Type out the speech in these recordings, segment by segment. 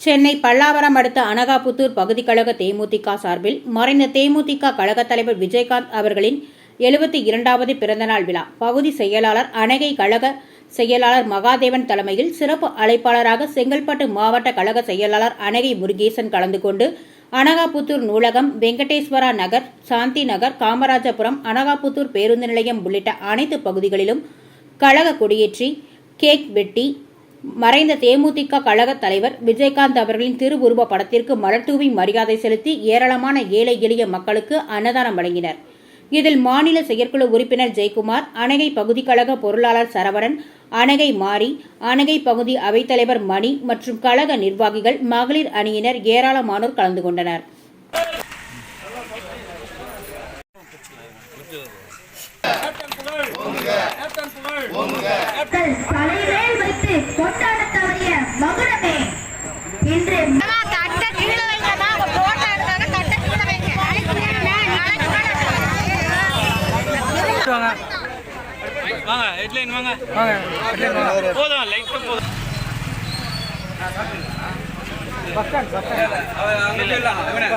சென்னை பல்லாவரம் அடுத்த அனகாபுத்தூர் பகுதி கழக தேமுதிக சார்பில் மறைந்த தேமுதிக கழக தலைவர் விஜயகாந்த் அவர்களின் 72வது பிறந்தநாள் விழா பகுதி செயலாளர் அனகை கழக செயலாளர் மகாதேவன் தலைமையில் சிறப்பு அழைப்பாளராக செங்கல்பட்டு மாவட்ட கழக செயலாளர் அனகை முருகேசன் கலந்து கொண்டு அனகாபுத்தூர் நூலகம், வெங்கடேஸ்வரா நகர், சாந்தி நகர், காமராஜபுரம், அனகாபுத்தூர் பேருந்து நிலையம் உள்ளிட்ட அனைத்து பகுதிகளிலும் கழக கொடியேற்றி கேக் வெட்டி மறைந்த தேமுதிக கழக தலைவர் விஜயகாந்த் அவர்களின் திருவுருவ படத்திற்கு மலர் தூவி மரியாதை செலுத்தி ஏராளமான ஏழை எளிய மக்களுக்கு அன்னதானம் வழங்கினர். இதில் மாநில செயற்குழு உறுப்பினர் ஜெயக்குமார், அனகை பகுதி கழக பொருளாளர் சரவணன், அனகை மாரி, அனகை பகுதி அவைத்தலைவர் மணி மற்றும் கழக நிர்வாகிகள், மகளிர் அணியினர் ஏராளமானோர் கலந்து கொண்டனர். வாங்க ஹெட்லைன் வாங்க வாங்க போதும் லைட் போதும் பஸ் ஸ்டாண்ட் அங்க இல்ல அவனே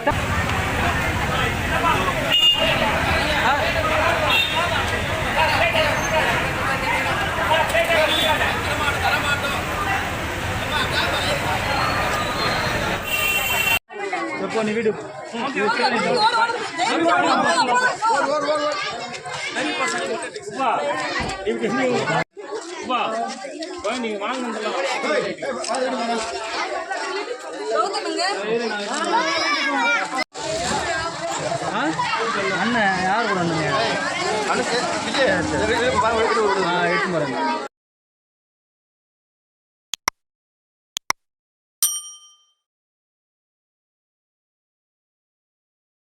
చెప్పు నీ వీడియో நீங்க வாங்க அண்ணன் யார் கூட வந்தீங்க?